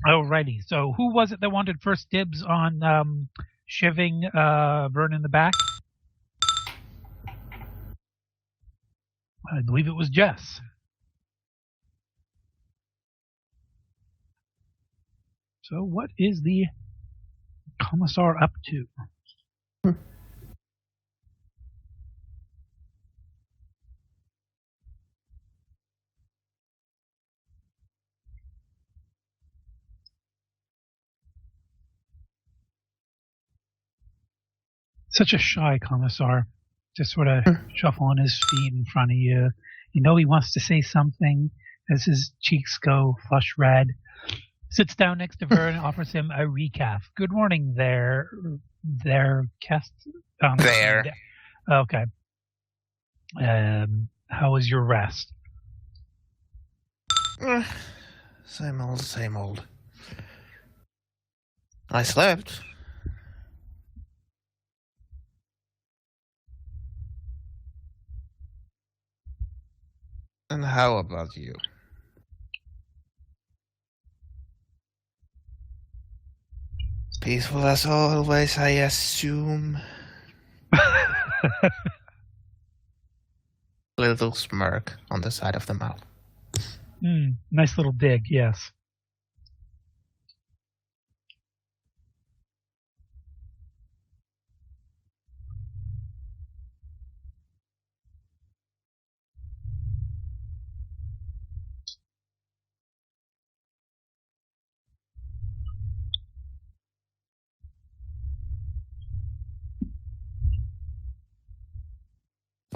Alrighty. So who was it that wanted first dibs on shivving Vern in the back? I believe it was Jess. So what is the Commissar up to? Such a shy Commissar. Just sort of shuffle on his feet in front of you. You know he wants to say something as his cheeks go flush red. Sits down next to Vern and offers him a recaf. Good morning there, Kest. There. Okay. How was your rest? Same old, same old. I slept. And how about you? Peaceful as always, I assume. Little smirk on the side of the mouth. Nice little dig, yes.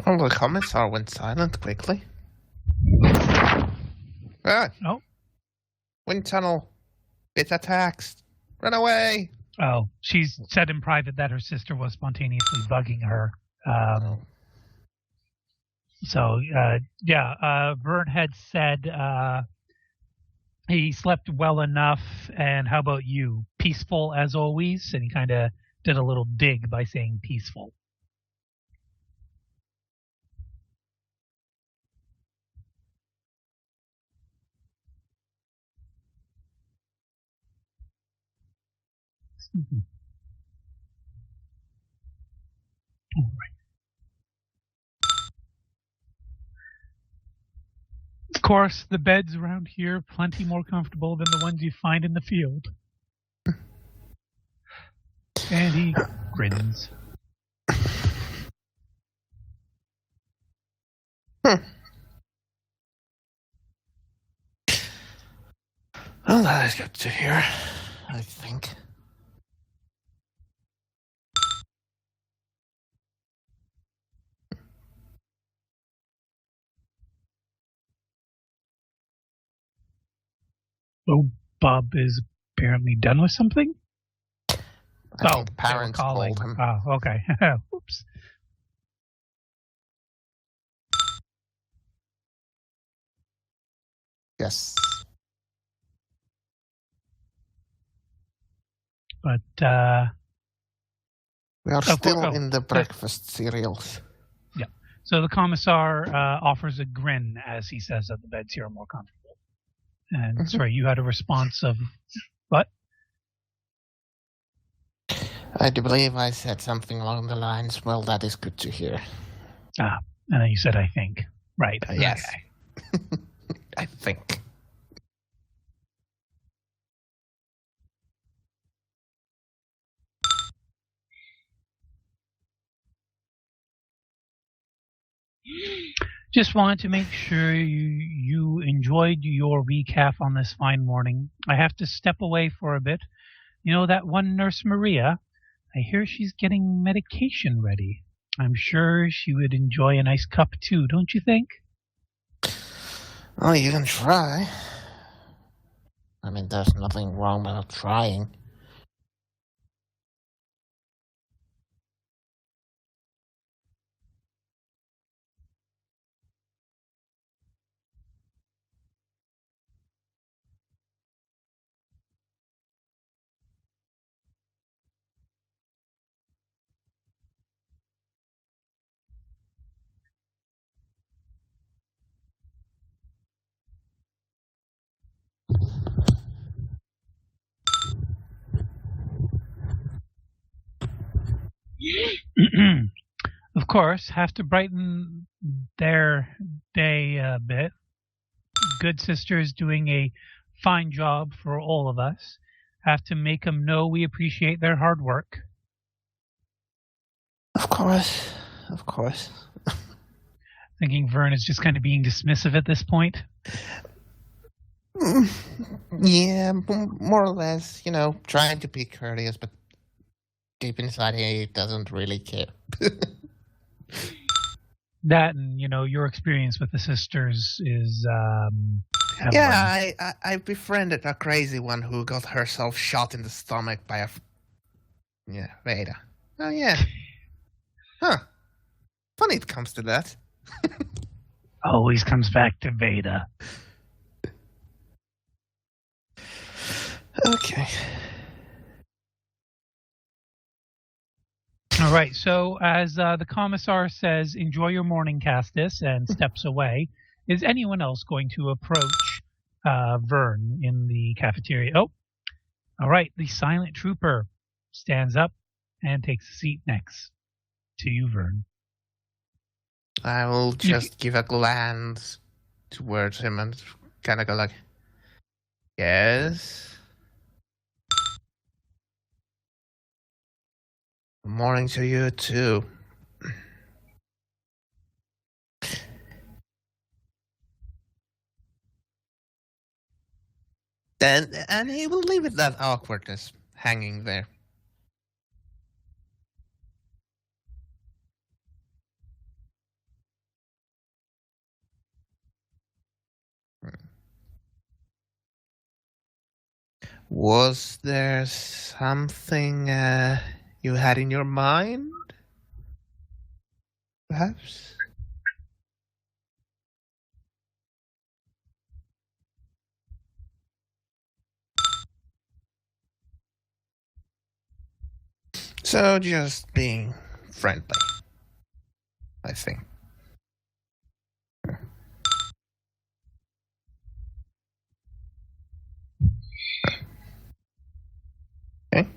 Oh, the Commissar went silent quickly. Oh. Wind tunnel. It's attacked. Run away. Oh, she's said in private that her sister was spontaneously bugging her. So, Vern had said he slept well enough, and how about you? Peaceful as always? And he kind of did a little dig by saying peaceful. All right. Of course, the beds around here plenty more comfortable than the ones you find in the field. And he grins. Well, that is good to hear, I think. Oh, Bob is apparently done with something? I think parents called him. Oh, okay. Oops. Yes. But, we are still in the breakfast cereals. Yeah. So the Commissar offers a grin as he says that the beds here are more comfortable. And sorry, you had a response of what? I do believe I said something along the lines, well, that is good to hear. And then you said, I think. Right. Yes. Okay. I think. Just wanted to make sure you enjoyed your recap on this fine morning. I have to step away for a bit. You know that one Nurse Maria? I hear she's getting medication ready. I'm sure she would enjoy a nice cup too, don't you think? Oh, you can try. I mean, there's nothing wrong with trying. Of course, have to brighten their day a bit. Good sisters doing a fine job for all of us. Have to make them know we appreciate their hard work. Of course. Of course. Thinking Vern is just kind of being dismissive at this point. Yeah, more or less, trying to be courteous, but deep inside he doesn't really care. That and, your experience with the sisters is Yeah, I befriended a crazy one who got herself shot in the stomach by a Veda. Oh yeah. Huh. Funny it comes to that. Always comes back to Veda. Okay. All right, so as the commissar says, enjoy your morning, Castus, and steps away, is anyone else going to approach Vern in the cafeteria? Oh, all right, the silent trooper stands up and takes a seat next to you, Vern. I will just give a glance towards him and kind of go like, yes. Good morning to you too. And he will leave it that awkwardness hanging there. Was there something you had in your mind? Perhaps? So just being friendly, I think. Okay.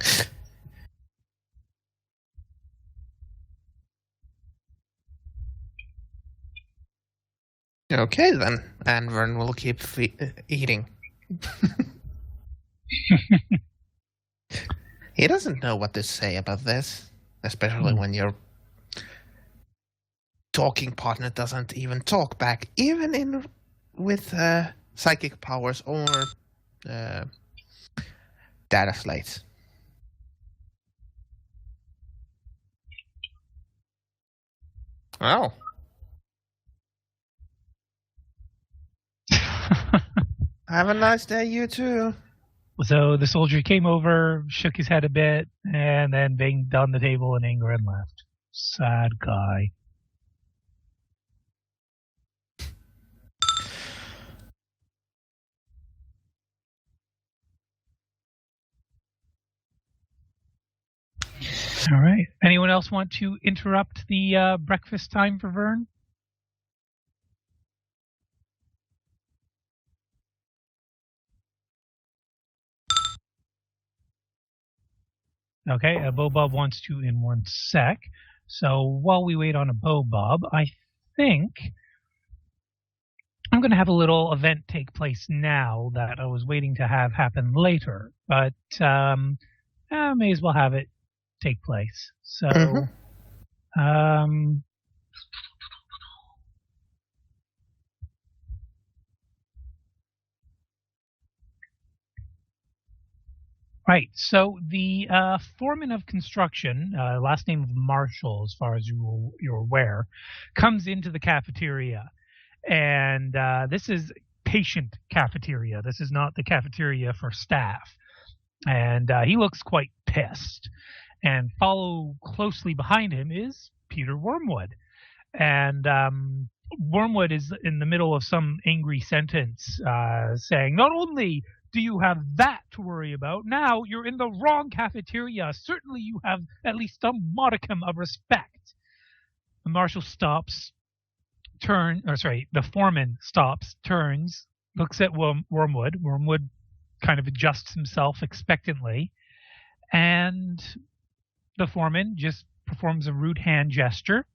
Okay then, and Vern will keep eating. He doesn't know what to say about this, especially when your talking partner doesn't even talk back, even with psychic powers or data slates. Oh. Have a nice day, you too. So the soldier came over, shook his head a bit, and then banged on the table in anger and left. Sad guy. All right. Anyone else want to interrupt the breakfast time for Vern? Okay, Bobob wants to in one sec. So while we wait on a Bobob, I think I'm going to have a little event take place now that I was waiting to have happen later. But I may as well have it take place. So, right. So the foreman of construction, last name of Marshall, as far as you're aware, comes into the cafeteria, and this is patient cafeteria. This is not the cafeteria for staff, and he looks quite pissed. And follow closely behind him is Peter Wormwood, and Wormwood is in the middle of some angry sentence, saying, "Not only do you have that to worry about? Now you're in the wrong cafeteria. Certainly you have at least some modicum of respect." The marshal stops, the foreman stops, turns, looks at Wormwood. Wormwood kind of adjusts himself expectantly, and the foreman just performs a rude hand gesture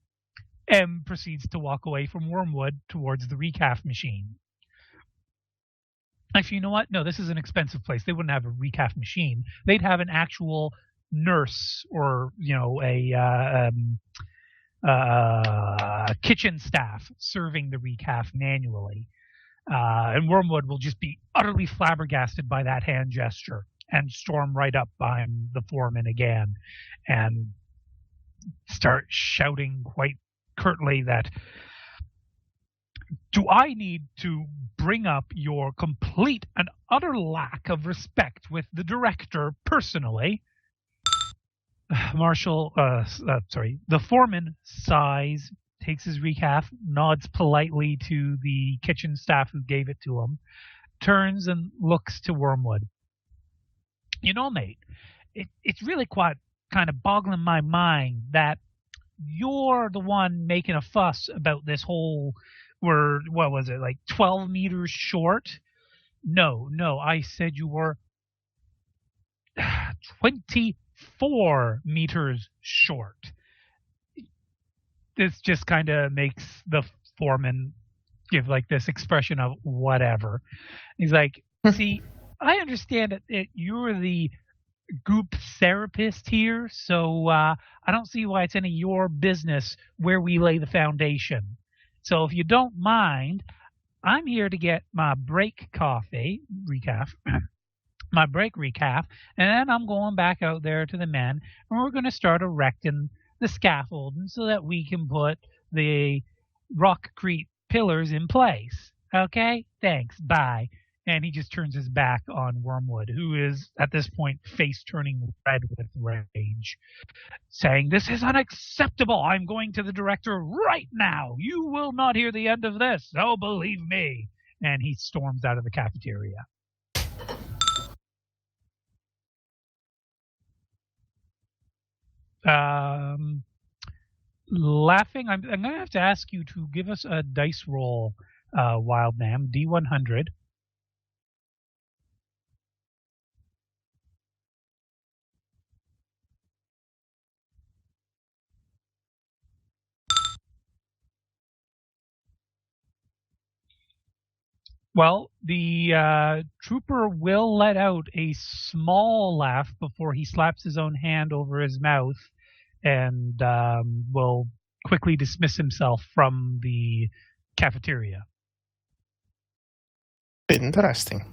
and proceeds to walk away from Wormwood towards the recaf machine. Actually, you know what? No, this is an expensive place. They wouldn't have a recaf machine. They'd have an actual nurse or, a kitchen staff serving the recaf manually. And Wormwood will just be utterly flabbergasted by that hand gesture and storm right up behind the foreman again and start shouting quite curtly that, do I need to bring up your complete and utter lack of respect with the director personally? The foreman sighs, takes his recaf, nods politely to the kitchen staff who gave it to him, turns and looks to Wormwood. You know, mate, it's really quite kind of boggling my mind that you're the one making a fuss about this whole, we're, 12 meters short? No, I said you were 24 meters short. This just kind of makes the foreman give like this expression of whatever. He's like, see, I understand that you're the group therapist here, so I don't see why it's any of your business where we lay the foundation. So if you don't mind, I'm here to get my break recaf, my break recaf, and then I'm going back out there to the men, and we're going to start erecting the scaffolding so that we can put the rockcrete pillars in place. Okay? Thanks. Bye. And he just turns his back on Wormwood, who is, at this point, face turning red with rage, saying, "This is unacceptable. I'm going to the director right now. You will not hear the end of this. Oh, believe me." And he storms out of the cafeteria. Laughing, I'm going to have to ask you to give us a dice roll, Wild Man, D100. Well, the trooper will let out a small laugh before he slaps his own hand over his mouth and will quickly dismiss himself from the cafeteria. Interesting.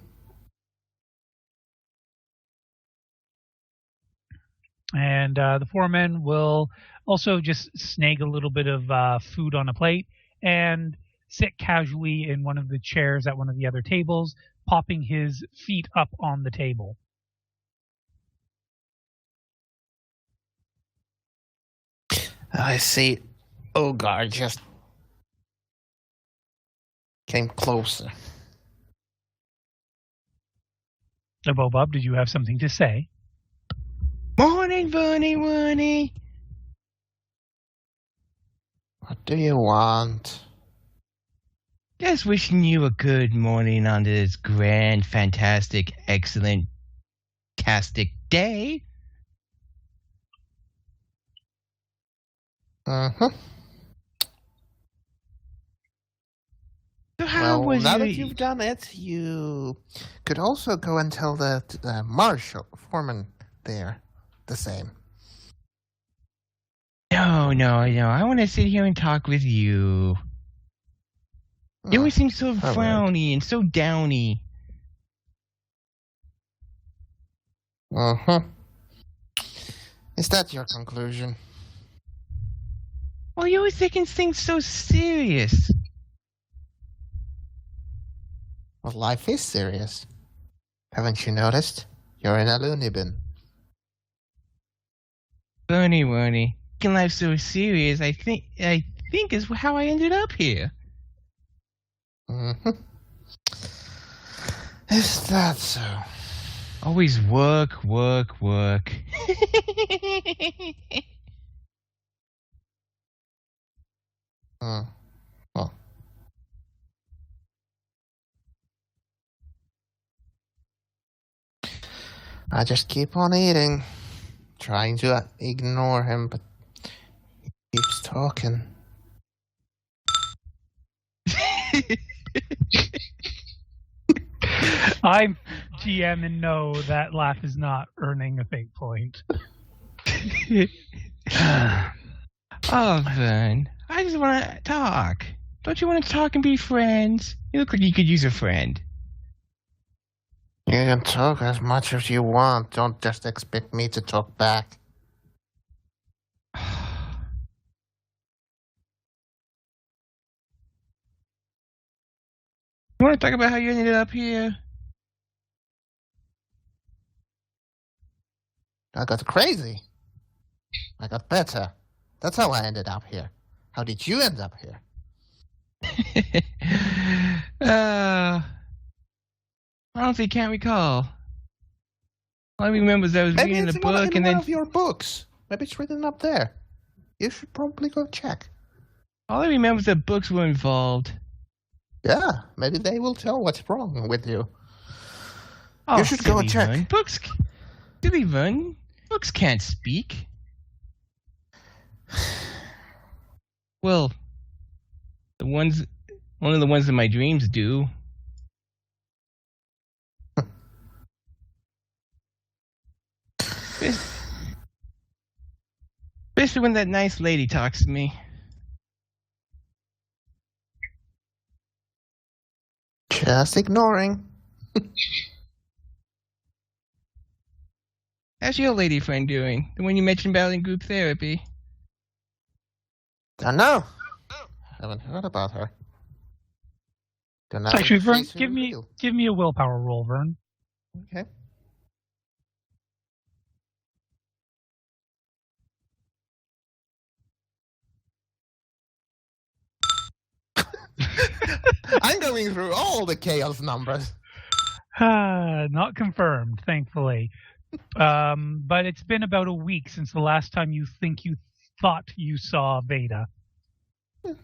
And the foreman will also just snag a little bit of food on a plate and sit casually in one of the chairs at one of the other tables, popping his feet up on the table. I see. Ogar just came closer. Bob, did you have something to say? Morning, Verney. What do you want? Just wishing you a good morning on this grand, fantastic, excellent, tastic day. Uh-huh. So how was now that you've done it, you could also go and tell the marshal, foreman there, the same. No. I want to sit here and talk with you. You always seem so frowny and so downy. Uh-huh. Is that your conclusion? Well, you always taking things so serious. Well, life is serious. Haven't you noticed? You're in a loony bin. Verney, taking life so serious, I think is how I ended up here. Mm-hmm. Is that so? Always work. Well. I just keep on eating, trying to ignore him, but Keeps talking. I'm GM and know that laugh is not earning a fate point. Oh, Vern, I just want to talk. Don't you want to talk and be friends? You look like you could use a friend. You can talk as much as you want. Don't just expect me to talk back. You want to talk about how you ended up here? I got crazy. I got better. That's how I ended up here. How did you end up here? Honestly, can't recall. All I remember is I was Maybe reading it's a book in and one then of your books. Maybe it's written up there. You should probably go check. all I remember is that books were involved. Yeah, maybe they will tell what's wrong with you. Oh, You should go and check. Vern. Books, silly Vern. Books can't speak. Well, one of the ones in my dreams do. Especially when that nice lady talks to me. Just ignoring. How's your lady friend doing? The one you mentioned about in group therapy? Don't know. Haven't heard about her. Don't know. Actually, Vern, give me a willpower roll, Vern. Okay. I'm going through all the chaos numbers. Not confirmed, thankfully. But it's been about a week since the last time you thought you saw Veda.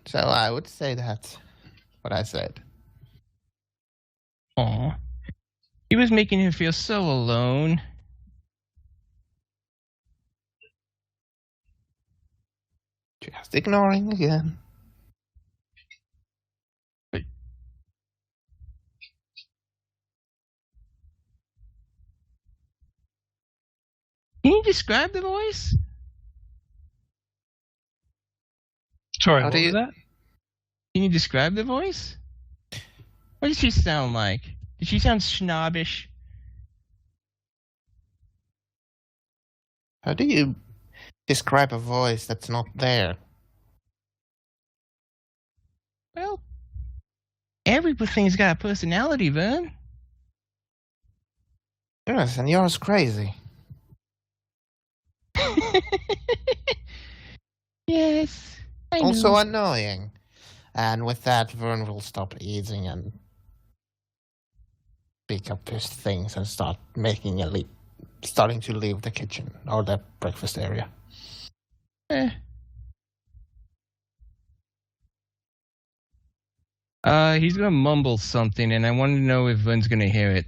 So I would say that's what I said. Aw. He was making him feel so alone. Just ignoring again. Can you describe the voice? Sorry, How what do was you- that? Can you describe the voice? What does she sound like? Did she sound snobbish? How do you describe a voice that's not there? Well, everything's got a personality, Vern. Yes, and yours crazy. Yes. I Also know. annoying. And with that, Vern will stop eating and pick up his things and start making a leap. Starting to leave the kitchen or the breakfast area. He's gonna mumble something, and I want to know if Vern's gonna hear it.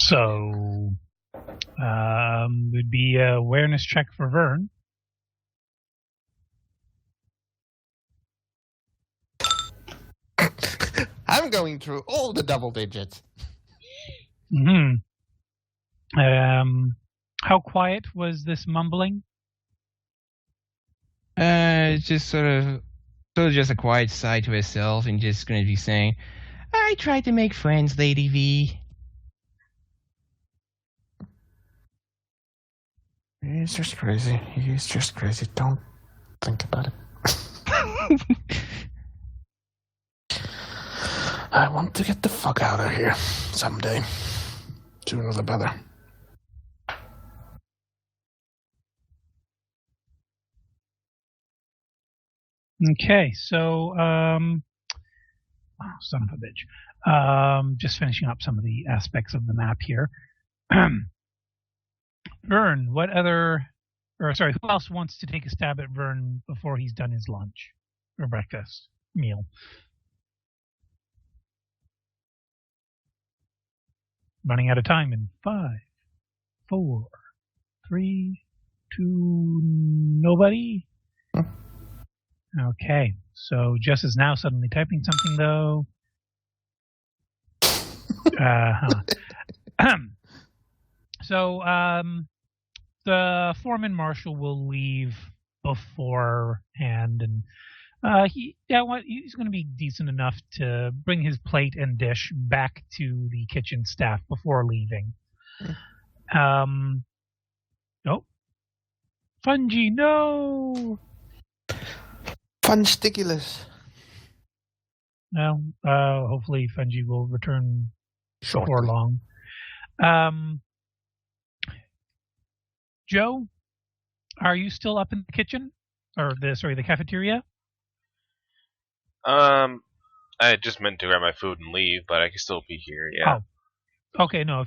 So, would be a awareness check for Vern. I'm going through all the double digits. Hmm. How quiet was this mumbling? It's just sort of just a quiet side to herself, and just gonna be saying, "I tried to make friends, Lady V." He's just crazy. He's just crazy. Don't think about it. I want to get the fuck out of here someday. Sooner the better. Okay, so son of a bitch. Just finishing up some of the aspects of the map here. Vern, who else wants to take a stab at Vern before he's done his lunch or breakfast meal? Running out of time in 5, 4, 3, to nobody? Okay, so Jess is now suddenly typing something, though. So the foreman marshal will leave beforehand, and he's going to be decent enough to bring his plate and dish back to the kitchen staff before leaving. Oh, Fungi, no! Funsticulous. Well, hopefully Fungi will return Shortly. before long. Joe, are you still up in the kitchen? Or the cafeteria? I just meant to grab my food and leave, but I can still be here, yeah. Oh. Okay, no,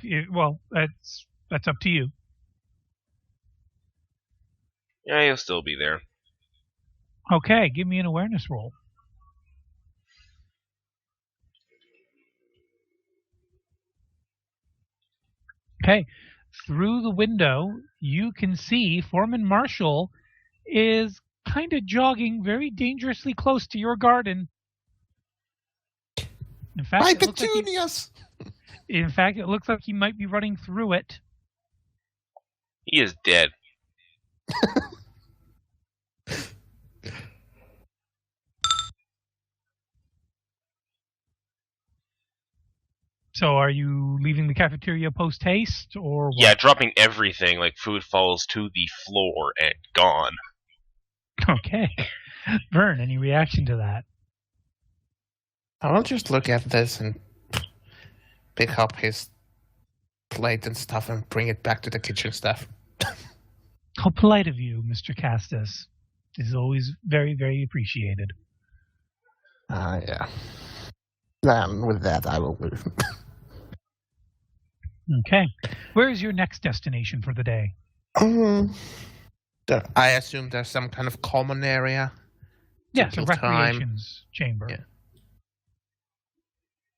that's up to you. Yeah, you'll still be there. Okay, give me an awareness roll. Okay, through the window, you can see Foreman Marshall is kind of jogging very dangerously close to your garden. In fact, My petunias! It looks like he might be running through it. He is dead. So are you leaving the cafeteria post-haste, or what? Yeah, dropping everything, like food falls to the floor and gone. Okay. Vern, any reaction to that? I'll just look at this and pick up his plate and stuff and bring it back to the kitchen staff. How polite of you, Mr. Castus. This is always very, very appreciated. Yeah. Then with that, I will leave. Okay. Where is your next destination for the day? I assume there's some kind of common area. Yes, a Until time. recreations chamber.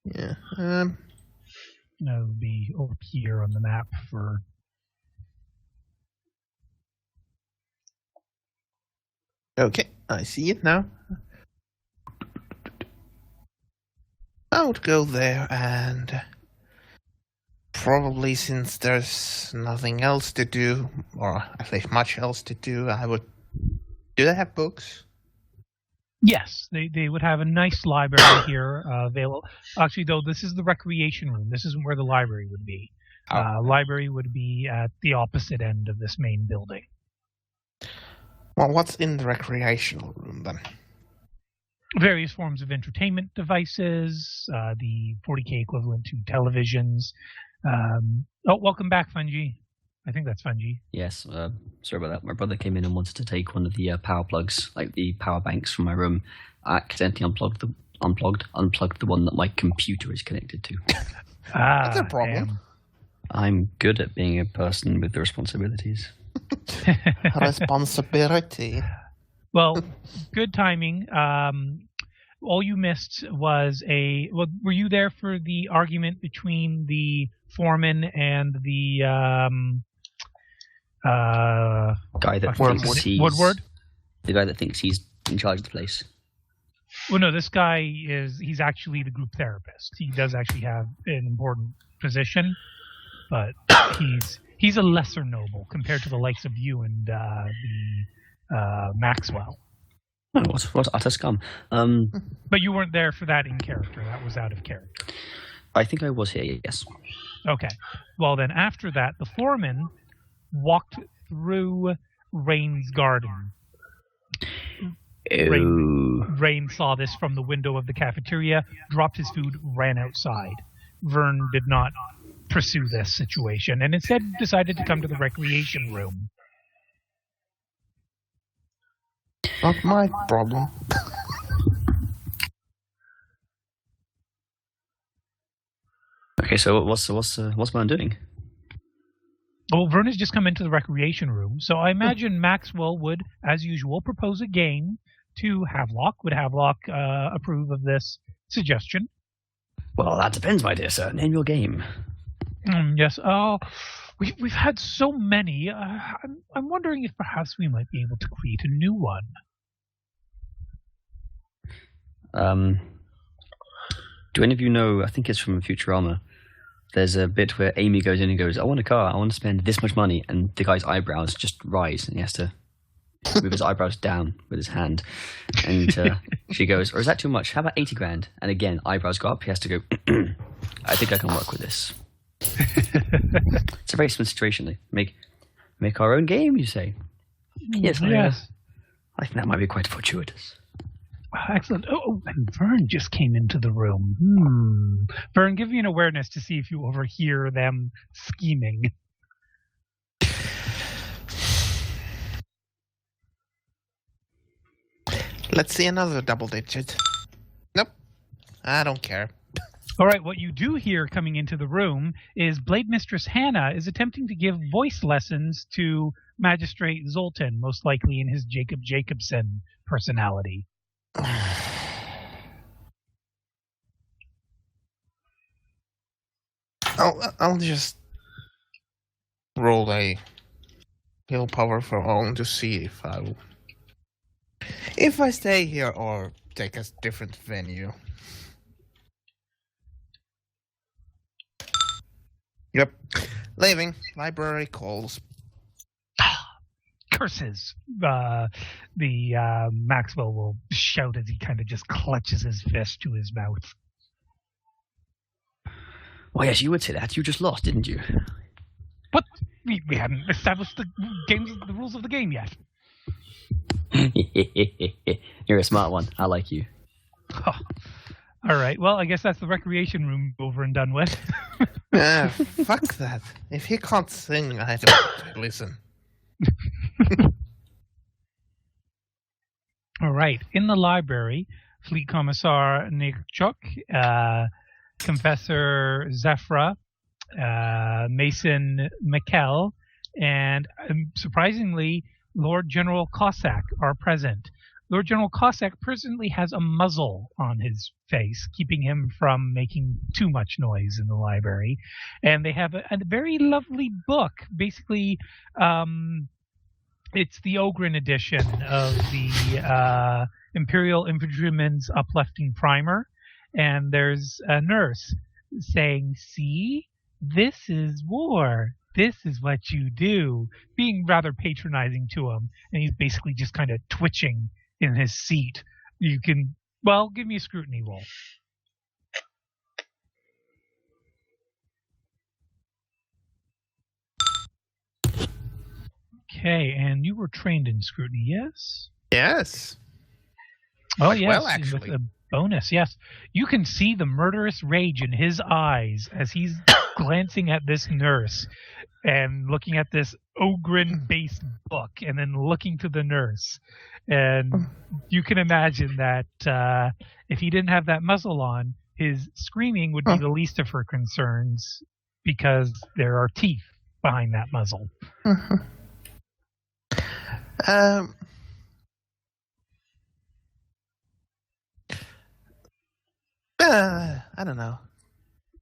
Yeah. That would be over here on the map for... Okay, I see it now. I would go there and probably, since there's nothing else to do, or at least much else to do, I would... Do they have books? Yes, they would have a nice library here available. Actually, though, this is the recreation room. This isn't where the library would be. Library would be at the opposite end of this main building. Well, what's in the recreational room then? Various forms of entertainment devices, the 40K equivalent to televisions. Welcome back, Fungi. I think that's Fungi. Yes, sorry about that. My brother came in and wanted to take one of the power plugs, like the power banks from my room. I accidentally unplugged the one that my computer is connected to. That's a problem. Damn. I'm good at being a person with the responsibilities. Responsibility. Well, good timing. All you missed was were you there for the argument between the foreman and the guy that thinks he's Woodward? The guy that thinks he's in charge of the place. Well, no, this guy he's actually the group therapist. He does actually have an important position, but he's a lesser noble compared to the likes of you and the Maxwell. Oh, what utter scum. But you weren't there for that in character. That was out of character. I think I was here, yes. Okay. Well, then after that, the foreman walked through Rain's garden. Rain saw this from the window of the cafeteria, dropped his food, ran outside. Vern did not pursue this situation and instead decided to come to the recreation room. Not my problem. Okay, so what's man doing? Well, Vern has just come into the recreation room, so I imagine Maxwell would, as usual, propose a game to Havelock. Would Havelock approve of this suggestion? Well, that depends, my dear sir. Name your game. Yes. Oh, We've had so many. I'm wondering if perhaps we might be able to create a new one. Do any of you know, I think it's from Futurama, there's a bit where Amy goes in and goes, I want a car, I want to spend this much money, and the guy's eyebrows just rise, and he has to move his eyebrows down with his hand. And she goes, or is that too much? How about 80 grand? And again, eyebrows go up, he has to go, I think I can work with this. It's a very similar situation. Make our own game, you say? Yes. I think that might be quite fortuitous. Excellent. Oh, and Vern just came into the room. Vern, give me an awareness to see if you overhear them scheming. Let's see another double digit. Nope. I don't care. All right, what you do hear coming into the room is Blade Mistress Hannah is attempting to give voice lessons to Magistrate Zoltan, most likely in his Jacob Jacobson personality. I'll just roll a willpower for all to see if I stay here or take a different venue. Yep. Leaving. Library calls. Curses. Maxwell will shout as he kind of just clutches his fist to his mouth. Well, yes, you would say that. You just lost, didn't you? But we hadn't established the rules of the game yet. You're a smart one. I like you. Oh. All right. Well, I guess that's the recreation room over and done with. Fuck that. If he can't sing, I don't listen. All right. In the library, Fleet Commissar Nikchuk, Confessor Zephra, Mason Mikkel, and surprisingly, Lord General Cossack are present. Lord General Cossack presently has a muzzle on his face, keeping him from making too much noise in the library. And they have a very lovely book. Basically, it's the Ogren edition of the Imperial Infantryman's Uplifting Primer. And there's a nurse saying, "See, this is war. This is what you do," being rather patronizing to him. And he's basically just kind of twitching in his seat. You can, well, give me a scrutiny roll. Okay, and you were trained in scrutiny, yes? Yes. Oh, quite yes, well, actually. with a bonus, yes. You can see the murderous rage in his eyes as he's glancing at this nurse and looking at this Ogren-based book and then looking to the nurse. And you can imagine that if he didn't have that muzzle on, his screaming would be the least of her concerns because there are teeth behind that muzzle. I don't know.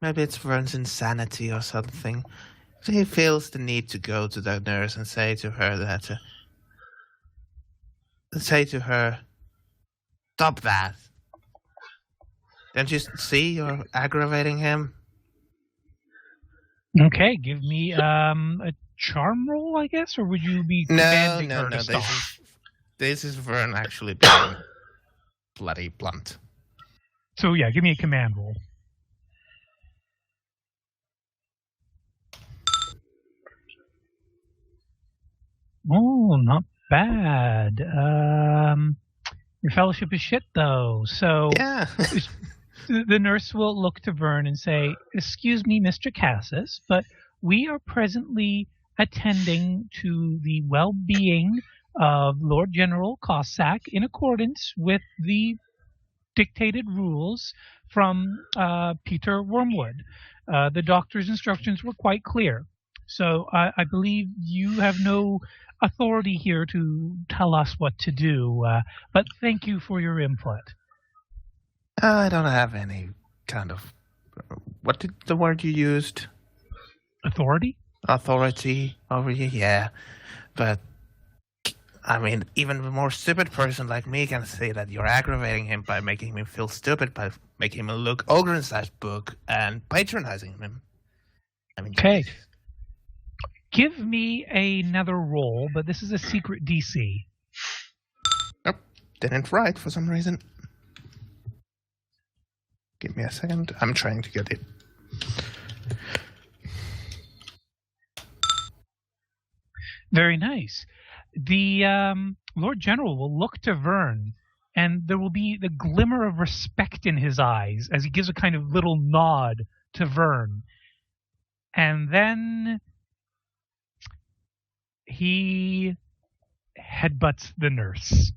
Maybe it's Vern's insanity or something. So he feels the need to go to the nurse and say to her that... stop that. Don't you see you're aggravating him? Okay, give me a charm roll, I guess, or would you be commanding her to stop? This is Vern actually being bloody blunt. So yeah, give me a command roll. Oh, not bad. Your fellowship is shit, though. So yeah. The nurse will look to Vern and say, "Excuse me, Mr. Cassis, but we are presently attending to the well-being of Lord General Cossack in accordance with the dictated rules from Peter Wormwood. The doctor's instructions were quite clear. So I believe you have no authority here to tell us what to do, but thank you for your input." I don't have any kind of... What did the word you used? Authority? authority over you, yeah. But, I mean, even a more stupid person like me can say that you're aggravating him by making him feel stupid, by making him look ogre inside his book, and patronizing him. I mean, okay. Give me another roll, but this is a secret DC. Nope, didn't write for some reason. Give me a second. I'm trying to get it. Very nice. The Lord General will look to Vern, and there will be the glimmer of respect in his eyes as he gives a kind of little nod to Vern. And then he headbutts the nurse.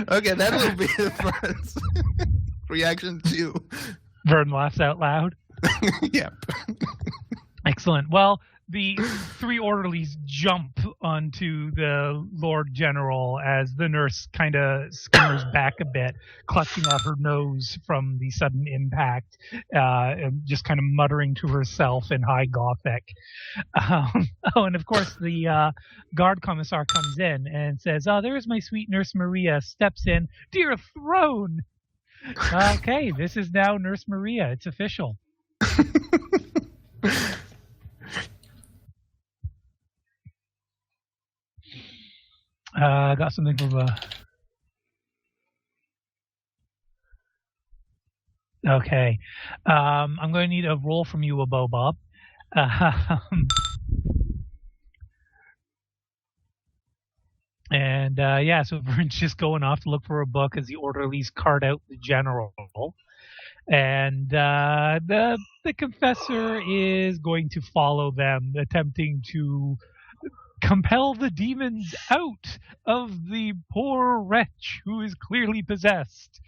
Okay, that will be the first reaction too. Vern laughs out loud. Yep. Excellent. Well, the three orderlies jump onto the Lord General as the nurse kind of skimmers back a bit, clutching at her nose from the sudden impact, and just kind of muttering to herself in high Gothic. And of course the guard commissar comes in and says, "Oh, there's my sweet Nurse Maria," steps in. "Dear throne!" Okay, this is now Nurse Maria. It's official. Got something from Okay. I'm going to need a roll from you, Bob. And yeah, so Vern's just going off to look for a book as the orderlies cart out the general. And the confessor is going to follow them, attempting to compel the demons out of the poor wretch who is clearly possessed.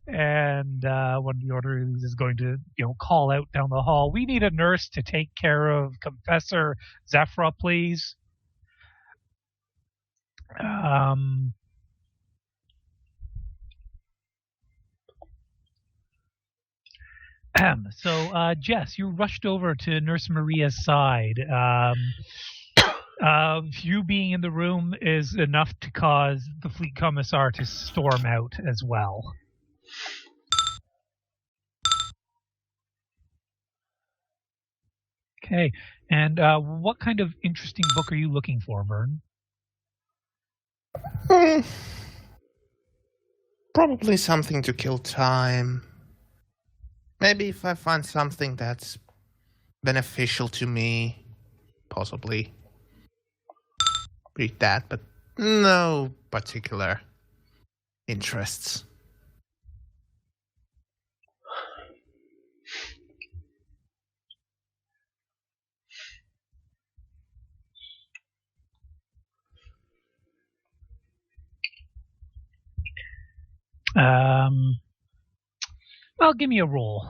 And one of the orderlies is going to, call out down the hall, "We need a nurse to take care of Confessor Zephyra, please." So, Jess, you rushed over to Nurse Maria's side. You being in the room is enough to cause the fleet commissar to storm out as well. Okay, and what kind of interesting book are you looking for, Vern? Probably something to kill time. Maybe if I find something that's beneficial to me, possibly read that, but no particular interests. Well, give me a roll.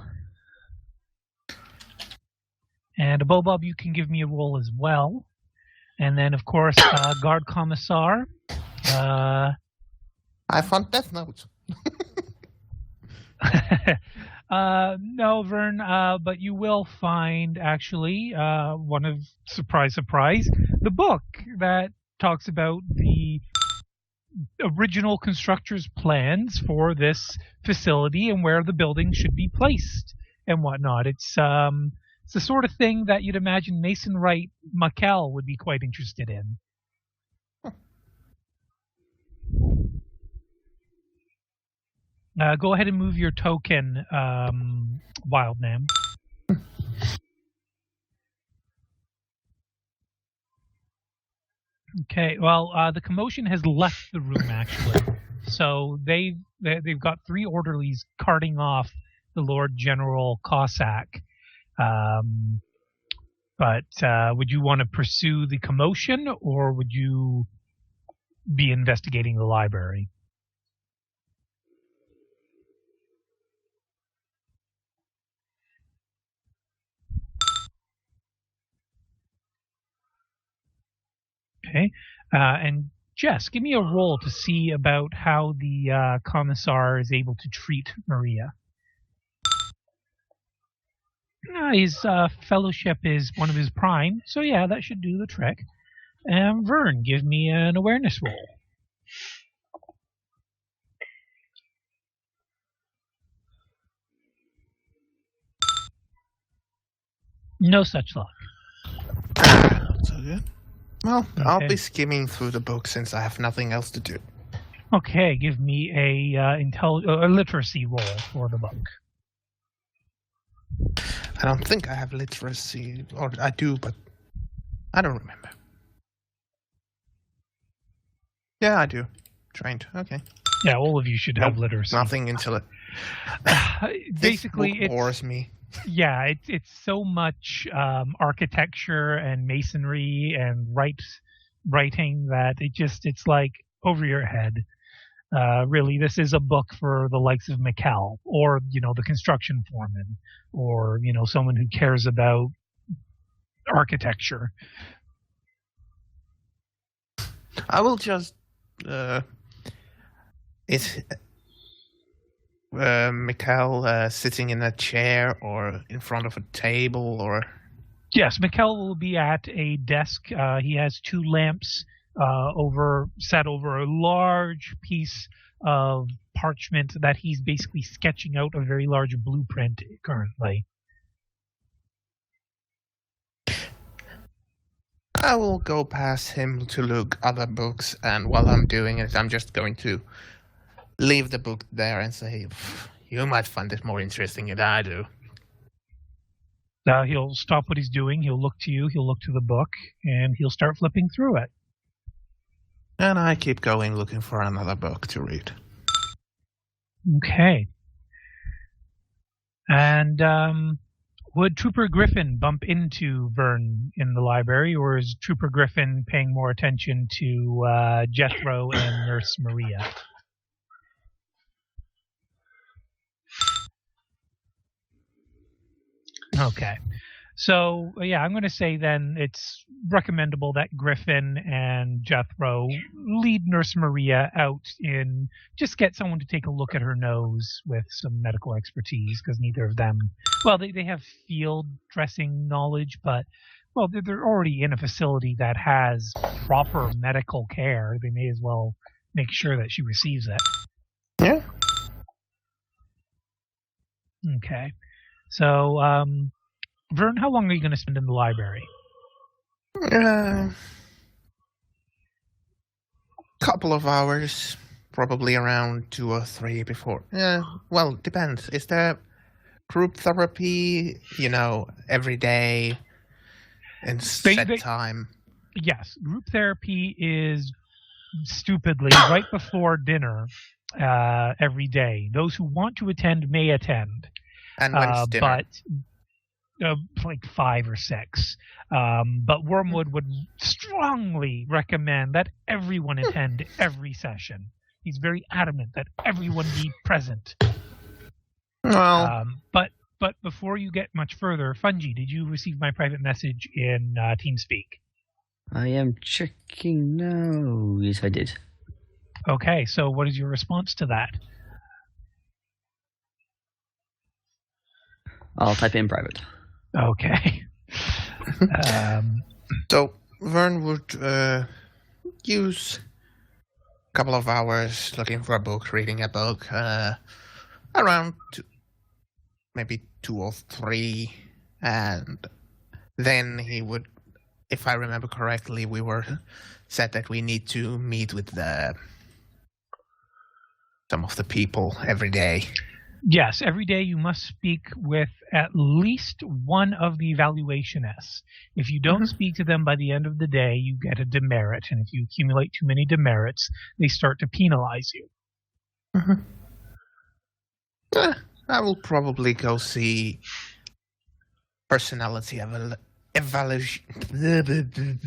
And Bob, you can give me a roll as well. And then, of course, Guard Commissar. I found Death Note. No, Vern, but you will find, actually, one of, surprise, the book that talks about the original constructor's plans for this facility and where the building should be placed and whatnot. It's the sort of thing that you'd imagine Mason Wright Mackel would be quite interested in. Go ahead and move your token, Wildman. Okay, well, the commotion has left the room, actually. So they've got three orderlies carting off the Lord General Cossack. But would you want to pursue the commotion, or would you be investigating the library? Okay, and Jess, give me a roll to see about how the commissar is able to treat Maria. His fellowship is one of his prime, so yeah, that should do the trick. Vern, give me an awareness roll. No such luck. So good. Well, I'll Okay. be skimming through the book since I have nothing else to do. Okay, give me a literacy roll for the book. I don't think I have literacy, or I do, but I don't remember. Yeah, I do. Trained. Okay. Yeah, all of you should have Nope, literacy. Nothing until it. Basically, this book bores me. Yeah, it's so much architecture and masonry and writing that it's like over your head. Really, this is a book for the likes of Mikkel, or the construction foreman, or someone who cares about architecture. I will just. Is Mikkel sitting in a chair or in front of a table, or? Yes, Mikkel will be at a desk. He has two lamps set over a large piece of parchment that he's basically sketching out a very large blueprint currently. I will go past him to look other books, and while I'm doing it, I'm just going to leave the book there and say, you might find it more interesting than I do. He'll stop what he's doing, he'll look to you, he'll look to the book, and he'll start flipping through it. And I keep going looking for another book to read. Okay. And would Trooper Griffin bump into Vern in the library, or is Trooper Griffin paying more attention to Jethro and Nurse Maria? Okay. So, yeah, I'm going to say then it's recommendable that Griffin and Jethro lead Nurse Maria out in, just get someone to take a look at her nose with some medical expertise, because neither of them, well, they have field dressing knowledge, but, well, they're already in a facility that has proper medical care. They may as well make sure that she receives it. Yeah. Okay. So, Vern, how long are you going to spend in the library? Couple of hours, probably around 2 or 3 before. Well, depends. Is there group therapy, every day and set time? Yes, group therapy is stupidly right before dinner every day. Those who want to attend may attend. And when's dinner? But like 5 or 6. But Wormwood would strongly recommend that everyone attend every session. He's very adamant that everyone be present. Well, but before you get much further, Fungi, did you receive my private message in TeamSpeak? I am checking now. Yes, I did. Okay, so what is your response to that? I'll type it in private. Okay. So Vern would use a couple of hours looking for a book, reading a book, around maybe 2 or 3, and then he would, if I remember correctly, we were said that we need to meet with some of the people every day. Yes, every day you must speak with at least one of the evaluationists. If you don't speak to them by the end of the day, you get a demerit, and if you accumulate too many demerits, they start to penalize you. I will probably go see personality evaluation.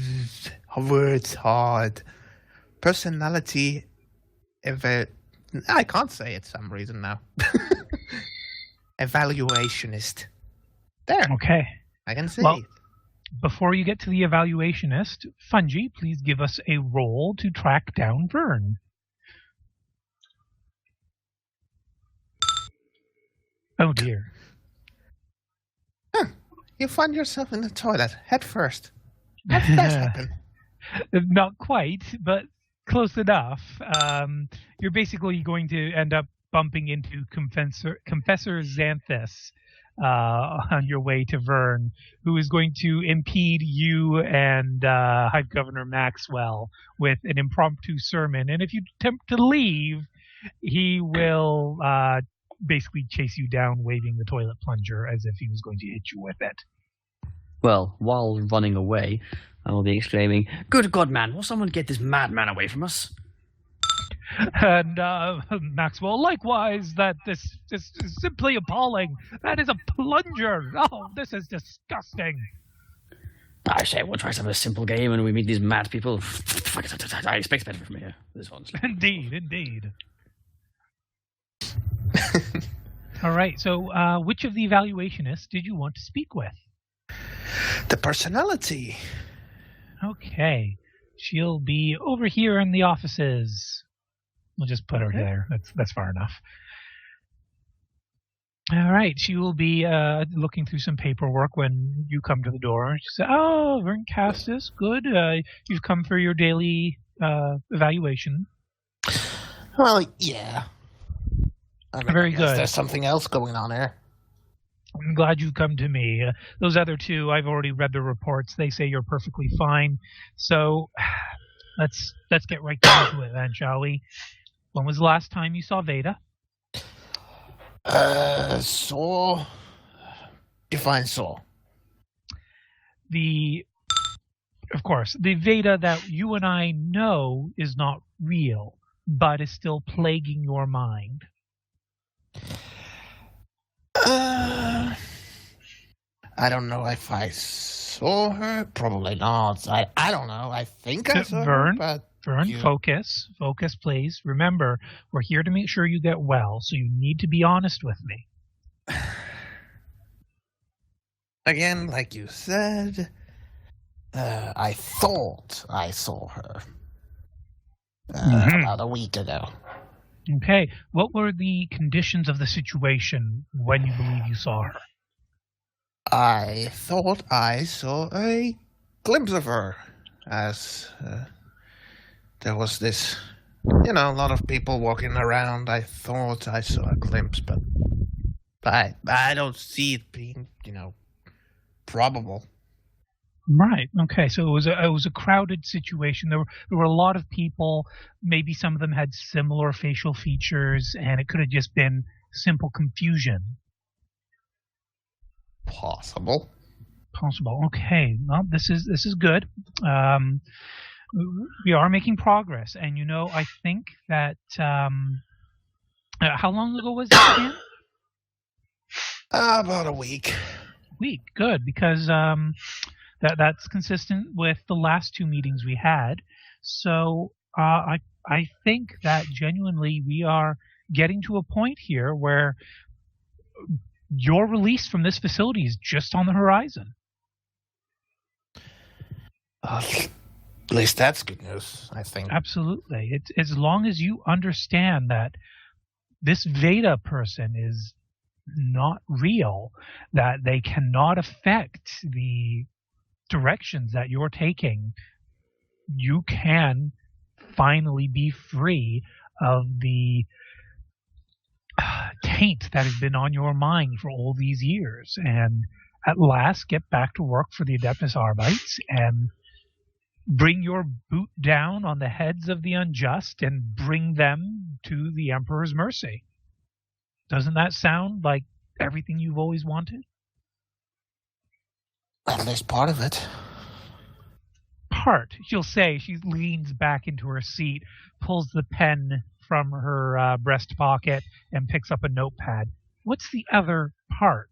Words hard. Personality I can't say it for some reason now. Evaluationist. There. Okay. I can see. Well, before you get to the evaluationist, Fungi, please give us a roll to track down Vern. Oh dear. you find yourself in the toilet head first. How did that happen? Not quite, but close enough. You're basically going to end up bumping into Confessor Xanthus on your way to Vern, who is going to impede you and Hive Governor Maxwell with an impromptu sermon. And if you attempt to leave, he will basically chase you down waving the toilet plunger as if he was going to hit you with it. Well, while running away, I will be exclaiming, "Good God, man, will someone get this madman away from us?" And Maxwell, likewise, that this is simply appalling. That is a plunger. Oh, this is disgusting. I say, we'll try some of a simple game and we meet these mad people. I expect better from here. This one's Indeed. All right, so which of the evaluationists did you want to speak with? The personality. Okay. She'll be over here in the offices. We'll just put her there. That's far enough. All right. She will be looking through some paperwork when you come to the door. She'll say, "Oh, Vern Castus, good. You've come for your daily evaluation." Well, yeah. I mean, Very I guess good. There's something else going on here. I'm glad you've come to me. Those other two, I've already read the reports. They say you're perfectly fine. So let's get right down to it then, shall we? When was the last time you saw Veda? Saw. Define saw. Of course, the Veda that you and I know is not real, but is still plaguing your mind. I don't know if I saw her. Probably not. I don't know. I think I saw her, but... Vern, focus, please. Remember, we're here to make sure you get well, so you need to be honest with me. Again, like you said, I thought I saw her about a week ago. Okay. What were the conditions of the situation when you believe you saw her? I thought I saw a glimpse of her as there was this, a lot of people walking around. I thought I saw a glimpse, but I don't see it being, probable. Right. Okay. So it was a crowded situation. There were a lot of people. Maybe some of them had similar facial features, and it could have just been simple confusion. Possible. Okay. Well, this is good. We are making progress, and I think that how long ago was it again? About a week. Good, because that's consistent with the last two meetings we had. So I think that genuinely we are getting to a point here where your release from this facility is just on the horizon. At least that's good news, I think. Absolutely. It's as long as you understand that this Veda person is not real, that they cannot affect the directions that you're taking, you can finally be free of the taint that has been on your mind for all these years, and at last get back to work for the Adeptus Arbites and bring your boot down on the heads of the unjust and bring them to the Emperor's mercy. Doesn't that sound like everything you've always wanted? At least part of it. Part, she'll say. She leans back into her seat, pulls the pen from her breast pocket, and picks up a notepad. What's the other part?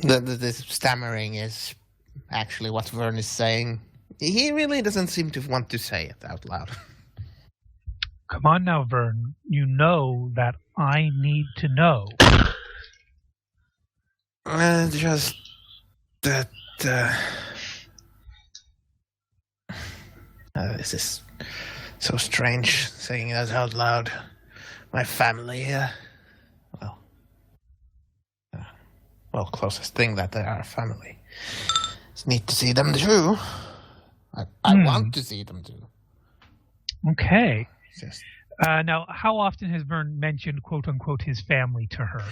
The stammering is actually what Vern is saying. He really doesn't seem to want to say it out loud. Come on now, Vern. You know that I need to know. Just that This is so strange, saying that out loud. My family, closest thing that they are family. It's neat to see them too. I want to see them too. Okay. Just... now, how often has Vern mentioned, quote-unquote, his family to her?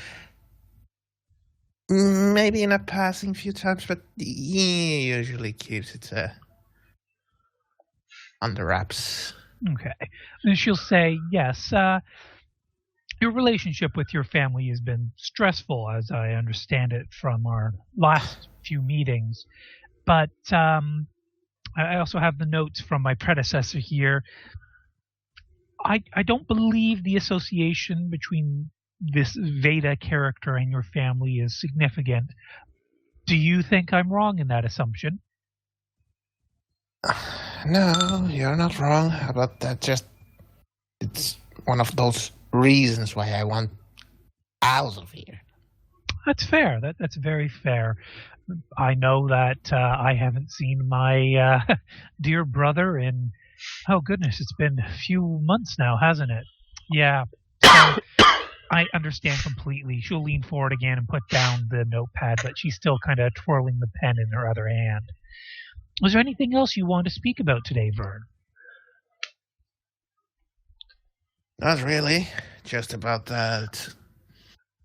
Maybe in a passing few times, but he usually keeps it under wraps. Okay. And she'll say, yes, your relationship with your family has been stressful, as I understand it from our last few meetings. But I also have the notes from my predecessor here. I don't believe the association between this Veda character and your family is significant. Do you think I'm wrong in that assumption? No, you're not wrong about that. It's one of those reasons why I want out of here. That's fair. That's very fair. I know that I haven't seen my dear brother in, oh goodness, it's been a few months now, hasn't it? Yeah. So I understand completely. She'll lean forward again and put down the notepad, but she's still kind of twirling the pen in her other hand. Was there anything else you wanted to speak about today, Vern? Not really. Just about that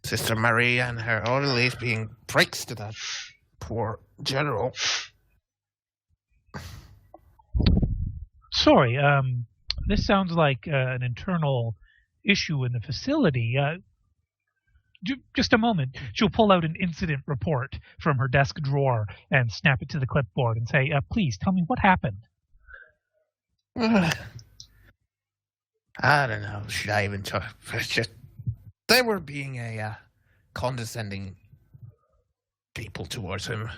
Sister Maria and her orderlies being pricks to that poor general. Sorry, this sounds like an internal issue in the facility. Just a moment. She'll pull out an incident report from her desk drawer and snap it to the clipboard and say, please tell me what happened. I don't know. Should I even talk? It's just they were being a condescending people towards him.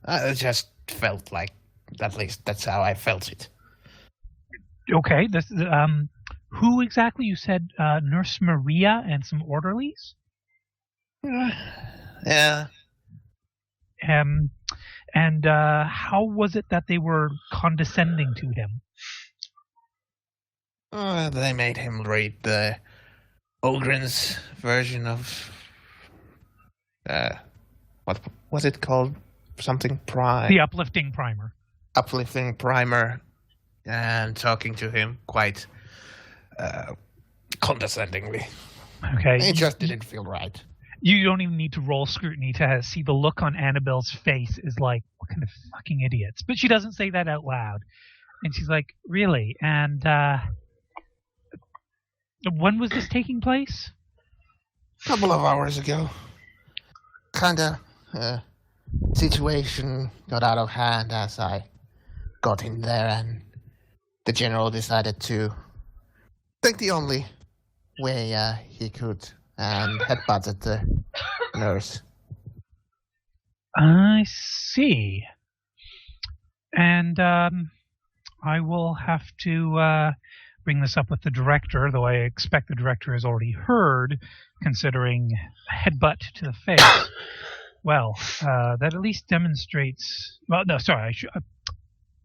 I just felt like, at least that's how I felt it. Okay. This, who exactly? You said Nurse Maria and some orderlies? Yeah. And how was it that they were condescending to him? They made him read the Ogren's version of what was it called? Something prime. The uplifting primer. Uplifting primer, and talking to him quite condescendingly. Okay. It just didn't feel right. You don't even need to roll scrutiny to see the look on Annabelle's face is like, what kind of fucking idiots? But she doesn't say that out loud. And she's like, really? And when was this taking place? A couple of hours ago. Kinda situation got out of hand as I got in there, and the general decided to take the only way he could and headbutt at the nurse. I see. And I will have to bring this up with the director, though I expect the director has already heard, considering a headbutt to the face. Well, that at least demonstrates... Well, no, sorry,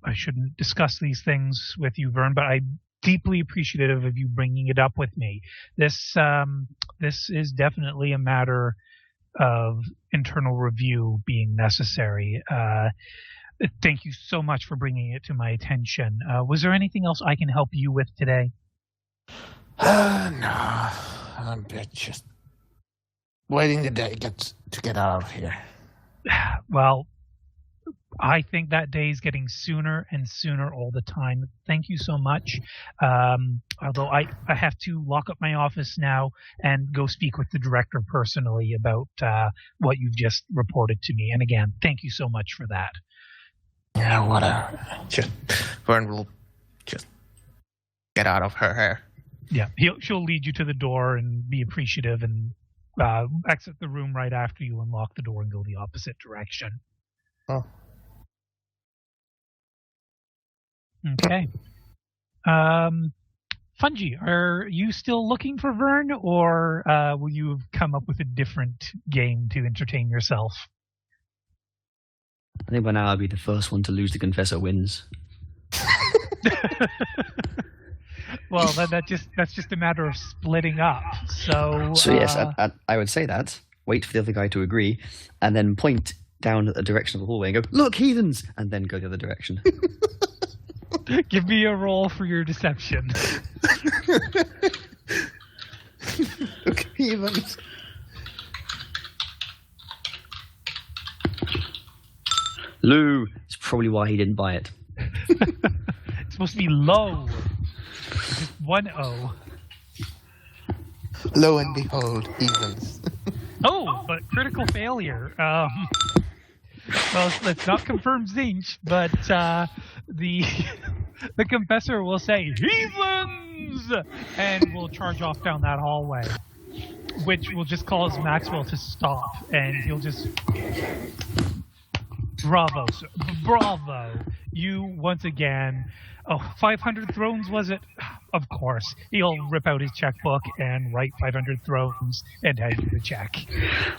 I shouldn't discuss these things with you, Vern, but I'm deeply appreciative of you bringing it up with me. This is definitely a matter of internal review being necessary. Thank you so much for bringing it to my attention. Was there anything else I can help you with today? No. I'm just waiting the day to get out of here. Well, I think that day is getting sooner and sooner all the time. Thank you so much. Although I have to lock up my office now and go speak with the director personally about what you've just reported to me. And again, thank you so much for that. Yeah, whatever. Vern will just get out of her hair. Yeah, she'll lead you to the door and be appreciative and exit the room right after you unlock the door and go the opposite direction. Oh. Okay. Fungi, are you still looking for Vern, or will you have come up with a different game to entertain yourself? I think by now I'll be the first one to lose. The Confessor wins. Well, that's just a matter of splitting up. So yes, I would say that. Wait for the other guy to agree, and then point down at the direction of the hallway and go, "Look, heathens!" and then go the other direction. Give me a roll for your deception. Look, heathens. Lou, it's probably why he didn't buy it. It's supposed to be low. Just 1 O. Lo and behold, heathens. Oh, but critical failure. Well, let's not confirm Zinch, but the confessor will say heathens and will charge off down that hallway, which will just cause Maxwell to stop, and he'll just bravo, sir. Bravo. You once again. Oh, 500 thrones, was it? Of course. He'll rip out his checkbook and write 500 thrones and hand you the check.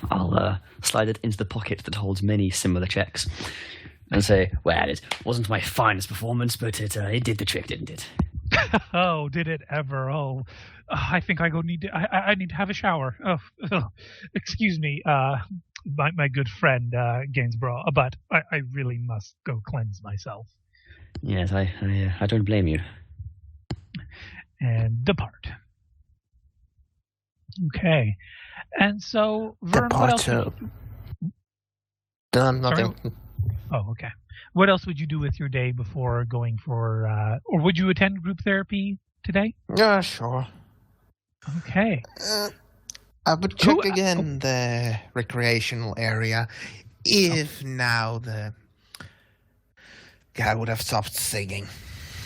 I'll slide it into the pocket that holds many similar checks and say, well, it wasn't my finest performance, but it did the trick, didn't it? Oh, did it ever? Oh, I think I need to have a shower. Oh, excuse me, my good friend Gainsborough, but I really must go cleanse myself. Yes, I don't blame you. And depart. Okay. And so, Vern, what else? Done, nothing. Sorry? Oh, okay. What else would you do with your day before going for, or would you attend group therapy today? Yeah, sure. Okay. I would check again the recreational area if now the guy would have stopped singing.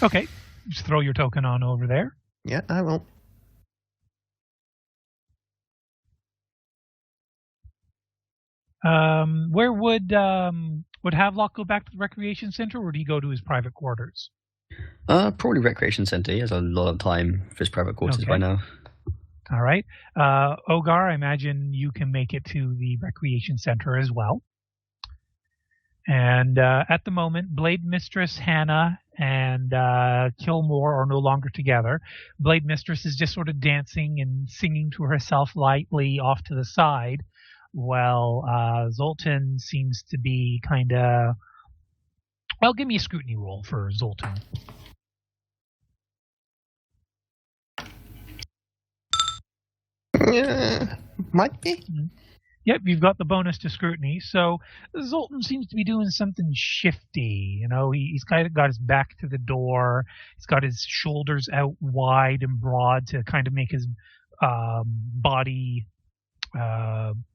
Okay. Just throw your token on over there. Yeah, I will. Where would Havelock go back to the recreation center, or would he go to his private quarters? Probably recreation center. He has a lot of time for his private quarters by now. All right. Ogar, I imagine you can make it to the recreation center as well. And at the moment, Blade Mistress Hannah and Kilmore are no longer together. Blade Mistress is just sort of dancing and singing to herself lightly off to the side, while Zoltan seems to be kind of... Well, give me a scrutiny roll for Zoltan. Might be. Yep, you've got the bonus to scrutiny. So Zoltan seems to be doing something shifty. You know, he's kind of got his back to the door. He's got his shoulders out wide and broad to kind of make his body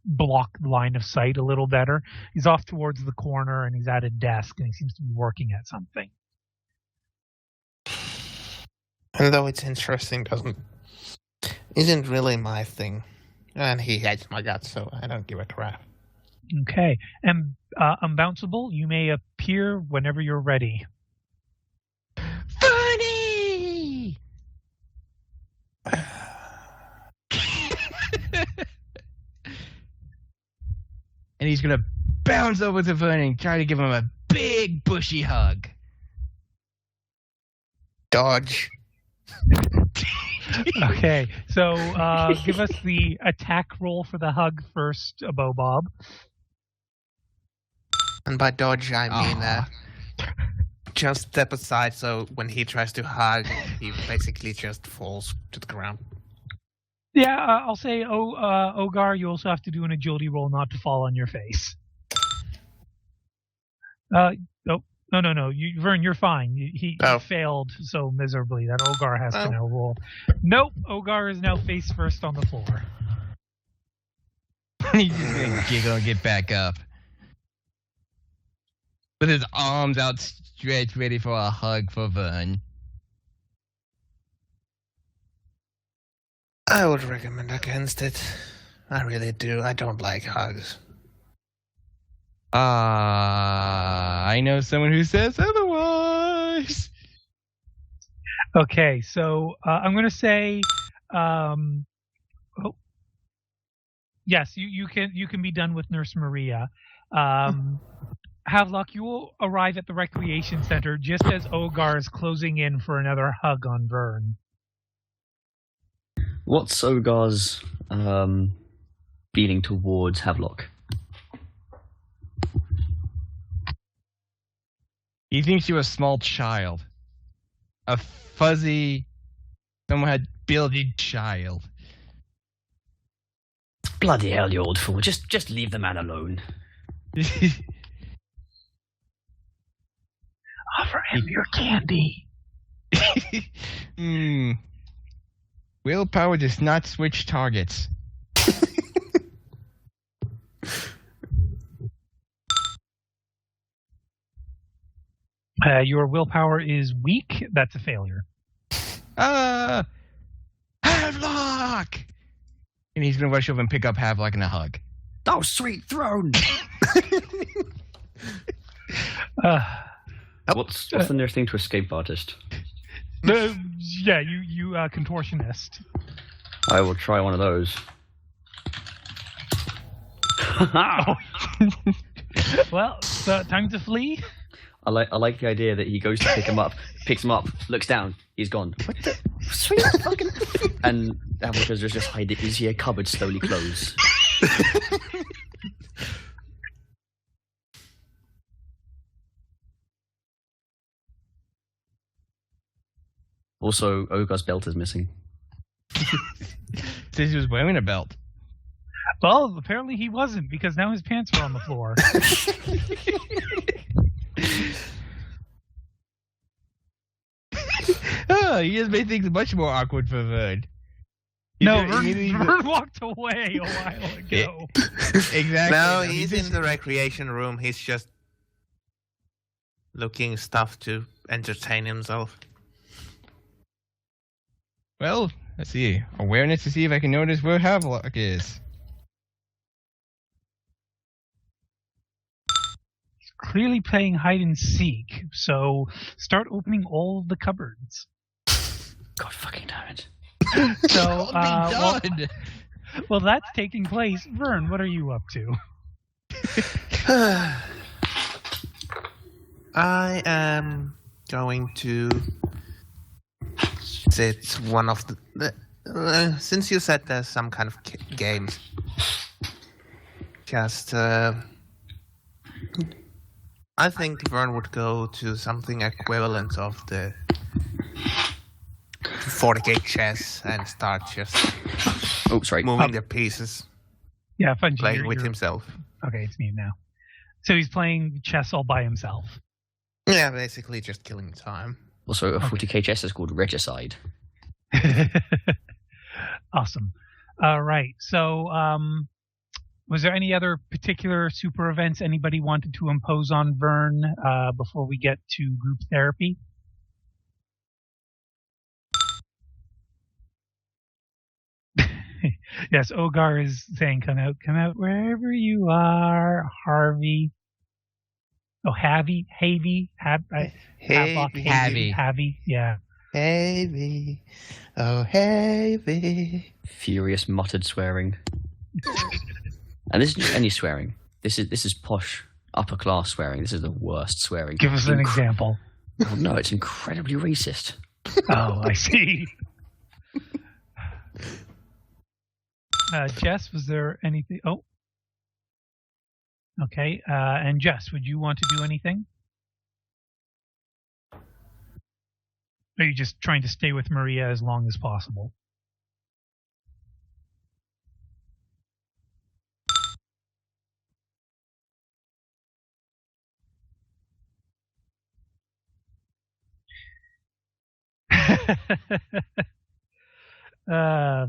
block line of sight a little better. He's off towards the corner and he's at a desk and he seems to be working at something. And though it's interesting, isn't really my thing. And he hates my guts, so I don't give a crap. Okay. And Unbounceable, you may appear whenever you're ready. Funny! And he's going to bounce over to Vernon and try to give him a big bushy hug. Dodge. Okay, so give us the attack roll for the hug first, Bob. And by dodge, I mean just step aside so when he tries to hug, he basically just falls to the ground. Yeah, I'll say, Ogar, you also have to do an agility roll not to fall on your face. No. Vern, you're fine. He failed so miserably that Ogar has to now roll. Nope, Ogar is now face first on the floor. He's just going to giggle and get back up. With his arms outstretched, ready for a hug for Vern. I would recommend against it. I really do. I don't like hugs. I know someone who says otherwise. Okay, so I'm going to say, yes, you can be done with Nurse Maria. Havelock, you will arrive at the recreation center just as Ogar is closing in for another hug on Vern. What's Ogar's feeling towards Havelock? He thinks you're a small child. A fuzzy, somewhat builded child. Bloody hell, you old fool. Just leave the man alone. Offer him your candy. Willpower does not switch targets. Your willpower is weak. That's a failure. Havelock! And he's gonna rush over and pick up Havelock in a hug. Oh, sweet throne! What's the nearest thing to escape artist? Yeah, you contortionist. I will try one of those. Well, time to flee. I like the idea that he goes to pick him up, picks him up, looks down, he's gone. What the sweet fucking? And because there's just hide it, you see a cupboard slowly close. Also, Ogar's belt is missing. Says he was wearing a belt. Well, apparently he wasn't, because now his pants are on the floor. He just made things much more awkward for Vern. Vern walked away a while ago. Exactly. No, he's in the recreation room. He's just looking stuff to entertain himself. Well, let's see. Awareness to see if I can notice where Havelock is. He's clearly playing hide and seek, so start opening all the cupboards. God fucking damn it. So, Done. well, that's taking place. Vern, what are you up to? I am going to sit one of the since you said there's some kind of games, just I think Vern would go to something equivalent of the 40k chess and start just moving the pieces. Yeah, fun. Playing with himself. Okay, it's me now. So he's playing chess all by himself. Yeah, basically just killing time. Also, a 40k chess is called Regicide. Awesome. All right. So, was there any other particular super events anybody wanted to impose on Vern before we get to group therapy? Yes, Ogar is saying, come out wherever you are, Harvey. Oh, Havy, yeah. Havy, oh Havy. Furious muttered swearing. And this is just any swearing. This is posh, upper class swearing. This is the worst swearing. Give us an example. Oh, no, it's incredibly racist. Oh, I see. Jess, was there anything? Oh. Okay, and Jess, would you want to do anything? Or are you just trying to stay with Maria as long as possible?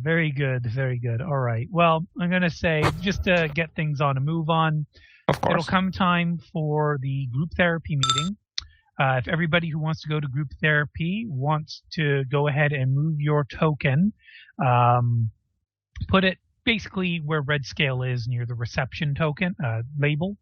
Very good, very good. All right. Well, I'm going to say, just to get things on a move on, Of course. it'll come time for the group therapy meeting. If everybody who wants to go to group therapy wants to go ahead and move your token, put it basically where red scale is near the reception token label.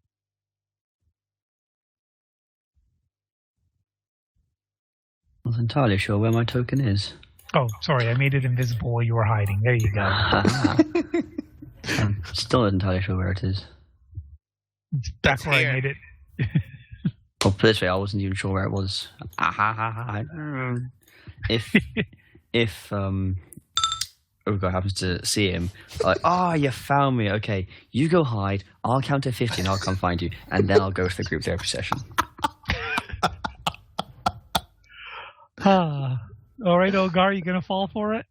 I'm not entirely sure where my token is. Oh, sorry, I made it invisible while you were hiding. There you go. I'm still not entirely sure where it is. That's where here. I made it Well, put it this way, I wasn't even sure where it was. If Ugo happens to see him, like, you found me. Okay, you go hide. I'll count to 50 and I'll come find you, and then I'll go to the group therapy session. All right, Ogar, you gonna fall for it?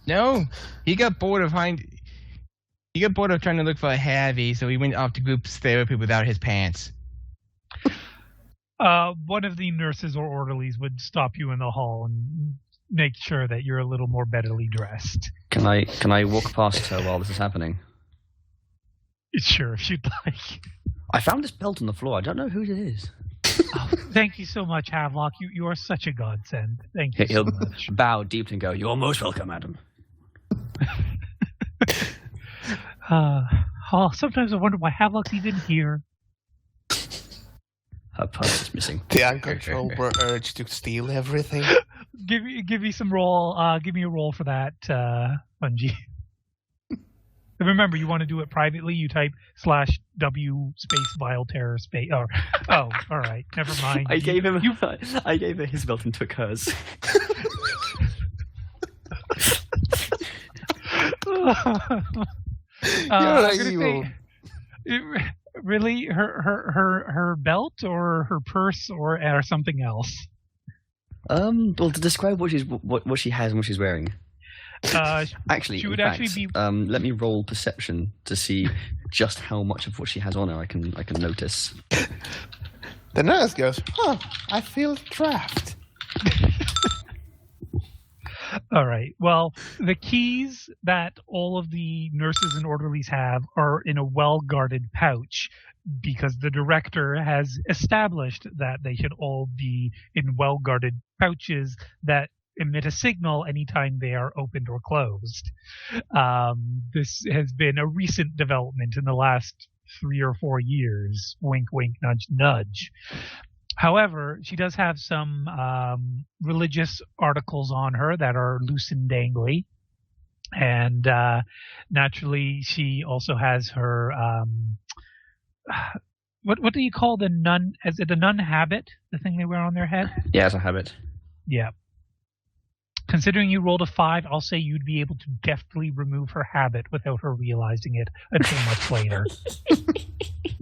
No, he got bored of trying to look for a Javi, so he went off to group therapy without his pants. One of the nurses or orderlies would stop you in the hall and make sure that you're a little more bettily dressed. Can I walk past her while this is happening? Sure, if you'd like. I found this belt on the floor. I don't know whose it is. Oh, thank you so much, Havelock. You are such a godsend. Thank you so much. He'll bow deeply and go, "You're most welcome, madam." Sometimes I wonder why Havelock's even here. Her purse is missing. The uncontrollable urge to steal everything. Give me some roll. Give me a roll for that, Bungie. Remember, you want to do it privately. You type /W space vile terror space. All right. Never mind. I gave him his belt and took hers. Really, her belt or her purse or something else? Well, to describe what she has and what she's wearing. Actually, she would be. Let me roll perception to see just how much of what she has on her I can notice. The nurse goes, I feel trapped. All right. Well, the keys that all of the nurses and orderlies have are in a well-guarded pouch because the director has established that they should all be in well-guarded pouches that emit a signal anytime they are opened or closed. This has been a recent development in the last 3 or 4 years. Wink, wink, nudge, nudge. However, she does have some religious articles on her that are loose and dangly. And naturally, she also has her, what do you call the nun? Is it the nun habit, the thing they wear on their head? Yeah, it's a habit. Yeah. Considering you rolled a 5, I'll say you'd be able to deftly remove her habit without her realizing it until much later.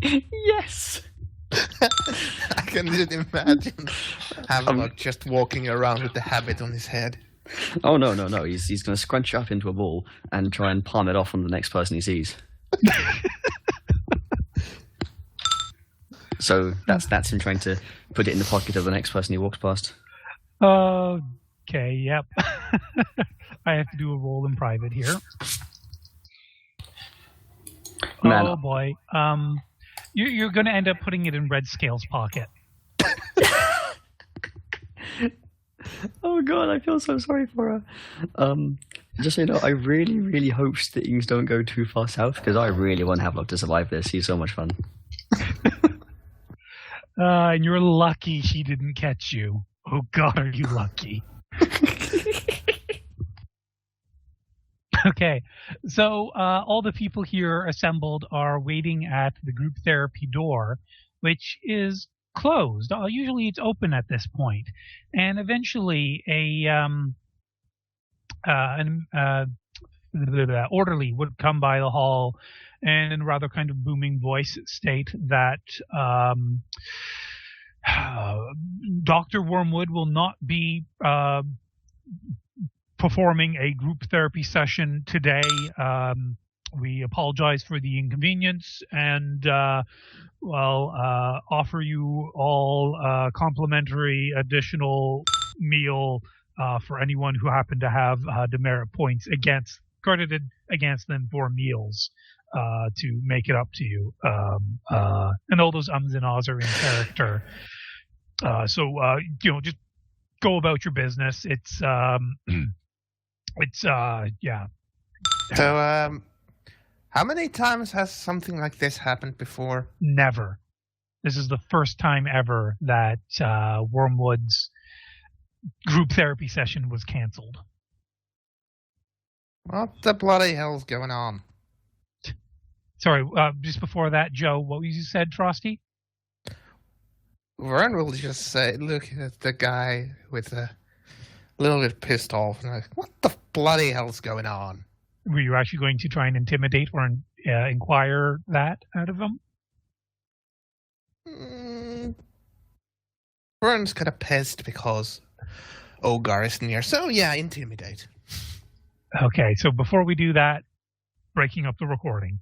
Yes! I can just imagine Havelock just walking around with the habit on his head. Oh, no. He's going to scrunch up into a ball and try and palm it off on the next person he sees. So that's him trying to put it in the pocket of the next person he walks past. Okay, yep. I have to do a roll in private here. Man. Oh, boy. You're going to end up putting it in Red Scale's pocket. Oh god, I feel so sorry for her. Just so you know, I really, really hope things don't go too far south because I really want Havelock to survive this. He's so much fun. And you're lucky she didn't catch you. Oh god, are you lucky? Okay, so all the people here assembled are waiting at the group therapy door, which is closed. Usually it's open at this point. And eventually an orderly would come by the hall and in a rather kind of booming voice state that Dr. Wormwood will not be performing a group therapy session today. We apologize for the inconvenience and offer you all complimentary additional meal for anyone who happened to have demerit points credited against them for meals to make it up to you. And all those ums and ahs are in character. So just go about your business. Yeah. So, how many times has something like this happened before? Never. This is the first time ever that Wormwood's group therapy session was canceled. What the bloody hell's going on? Sorry, just before that, Joe, what you said, Frosty? Vern will just say, look at the guy with a little bit pissed off. And like, what the bloody hell's going on? Were you actually going to try and intimidate or inquire that out of him? Vern's kind of pissed because Ogar is near. So, yeah, intimidate. Okay, so before we do that, breaking up the recording.